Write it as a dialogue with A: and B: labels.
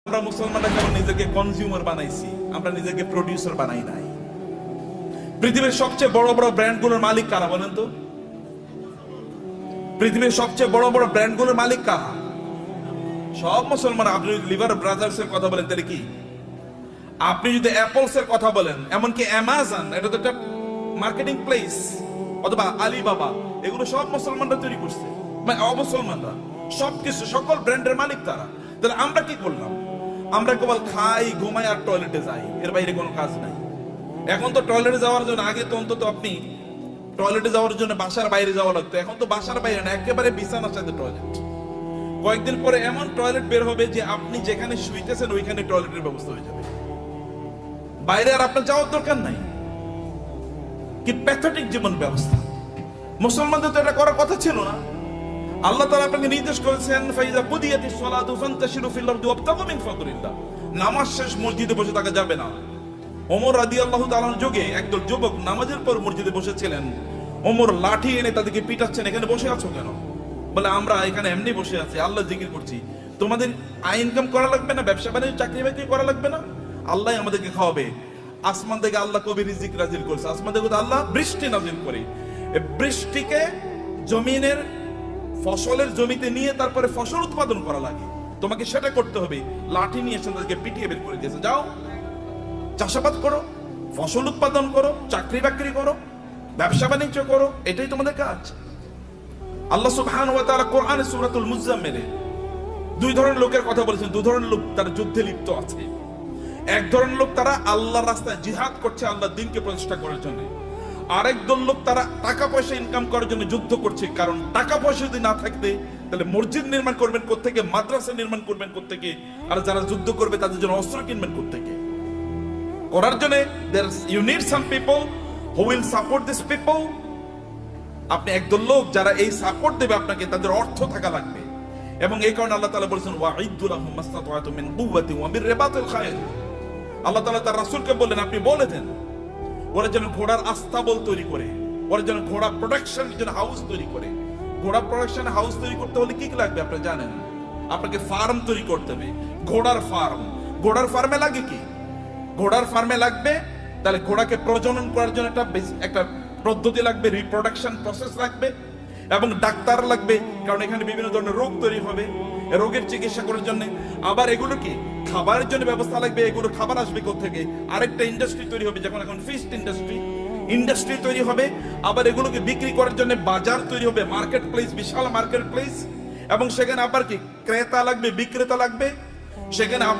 A: আমরা মুসলমানরা কেবল নিজেকে কনজিউমার বানাইছি, আমরা নিজেকে প্রডিউসার বানাই নাই। পৃথিবীর সবচেয়ে বড় বড় ব্র্যান্ডগুলোর মালিক কারা বলেন তো? পৃথিবীর সবচেয়ে বড় বড় ব্র্যান্ডগুলোর মালিক কারা? সব মুসলমান। আপনি যদি লিভার ব্রাদার্স এর কথা বলেন তাহলে কি? আপনি যদি অ্যাপলস এর কথা বলেন, এমনকি অ্যামাজন, এটা তো একটা মার্কেটিং প্লেস, অথবা আলিবাবা, এগুলো সব মুসলমানরা তৈরি করছে, মানে অমুসলমানরা। সবকিছু, সকল ব্র্যান্ডের মালিক তারা। তাহলে আমরা কি করলাম? আমরা কেবল খাই, ঘুমাই আর টয়লেটে যাই, এর বাইরে কোনো কাজ নাই। এখন তো টয়লেটে যাওয়ার জন্য, আগে তো অন্তত আপনি টয়লেটে যাওয়ার জন্য বাসার বাইরে যাওয়া লাগতো, এখন তো বাসার বাইরে না, একেবারে বিছানার সাথে টয়লেট। কয়েকদিন পরে এমন টয়লেট বের হবে যে আপনি যেখানে শুইতেছেন ওইখানে টয়লেটের ব্যবস্থা হয়ে যাবে, বাইরে আর আপনার যাওয়ার দরকার নাই। কি প্যাথেটিক জীবন ব্যবস্থা! মুসলমানদের তো এটা করার কথা ছিল না। আল্লাহ তাআলা আপনাকে নির্দেশ করেছেন, ফাইজা কুদিয়াতিস সালাতু ফান্তাশিরু ফিল আরদি ওয়াবতাগু মিন ফাদলিল্লাহ। নামাজ শেষ মসজিদে বসে থাকা যাবে না। ওমর রাদিয়াল্লাহু তাআলার যুগে একদল যুবক নামাজের পর মসজিদে বসেছিলেন। ওমর লাঠি এনে তাদেরকে পিটাচ্ছেন, এখানে বসে আছো কেন? বলে, আমরা এখানে এমনি বসে আছি, আল্লাহ জিকির করছি। তোমাদের আয় ইনকাম করা লাগবে না? ব্যবসা বাণিজ্য, চাকরি বাকরি করা লাগবে না? আল্লাহ আমাদেরকে খাওয়াবে। আসমান থেকে আল্লাহ কবি রিজিক নাজিল করেছে, আসমান থেকে আল্লাহ বৃষ্টি নাজিল করে। এই বৃষ্টিকে জমিনের ফসলের জমিতে নিয়ে তারপরে ফসল উৎপাদন করা লাগে, তোমাকে সেটা করতে হবে। লাঠি নিয়ে এসে তাদেরকে পিটিয়ে বের করে দিয়েছে, যাও চাষাবাদ করো, ফসল উৎপাদন করো, চাকরি বাকরি করো, ব্যবসা বাণিজ্য করো, এটাই তোমাদের কাজ। আল্লাহ সুবহানাহু ওয়া তাআলা কোরআনে সূরাতুল মুজাম্মিলে দুই ধরনের লোকের কথা বলেছেন। দুই ধরনের লোক তারা যুদ্ধে লিপ্ত আছে। এক ধরনের লোক তারা আল্লাহর রাস্তায় জিহাদ করছে, আল্লাহর দ্বীনকে প্রতিষ্ঠা করার জন্য। আরেক দল লোক তারা টাকা পয়সা ইনকাম করার জন্য যুদ্ধ করছে। কারণ টাকা পয়সা যদি না থাকতে, তাহলে মসজিদ নির্মাণ করবেন কোত্থেকে, মাদ্রাসা নির্মাণ করবেন কোত্থেকে, আর যারা যুদ্ধ করবে তাদের জন্য অস্ত্র কিনবেন কোত্থেকে? করার জন্য you need some people who will support this people. আপনি একদল লোক যারা এই সাপোর্ট দেবে আপনাকে, তাদের অর্থ থাকা লাগবে। এবং এই কারণে আল্লাহ তাআলা বলেছেন, ওয়াইদু লাহুম মাসতাতা'তুম মিন কুওয়াতিন ওয়া মির রিবাতিল খায়ল। আল্লাহ তাআলা তার রাসূলকে বললেন, আপনি বলে দেন ওরা যেন ঘোড়ার আস্তাবল তৈরি করে, ওরা যেন ঘোড়া প্রোডাকশন যেন হাউস তৈরি করে। ঘোড়া প্রোডাকশন হাউস তৈরি করতে হলে কি কি লাগবে আপনি জানেন? আপনাকে ফার্ম তৈরি করতে হবে, ঘোড়ার ফার্ম। ঘোড়ার ফার্মে লাগে কি? ঘোড়ার ফার্মে লাগবে, তাহলে ঘোড়াকে প্রজনন করার জন্য একটা পদ্ধতি লাগবে, রিপ্রোডাকশন প্রসেস লাগবে, এবং ডাক্তার লাগবে, কারণ এখানে বিভিন্ন ধরনের রোগ তৈরি হবে, রোগের চিকিৎসা করার জন্য। আবার এগুলো কি খাবারের জন্য ব্যবস্থা লাগবে, এগুলো খাবার আসবে কোত্থেকে? আরেকটা ইন্ডাস্ট্রি তৈরি হবে, যেমন এখন ফিশ ইন্ডাস্ট্রি তৈরি হবে। আবার এগুলোকে বিক্রি করার জন্য বাজার তৈরি হবে, মার্কেট প্লেস, বিশাল মার্কেট প্লেস। এবং সেখানে আবার কি ক্রেতা লাগবে, বিক্রেতা লাগবে, সেখানে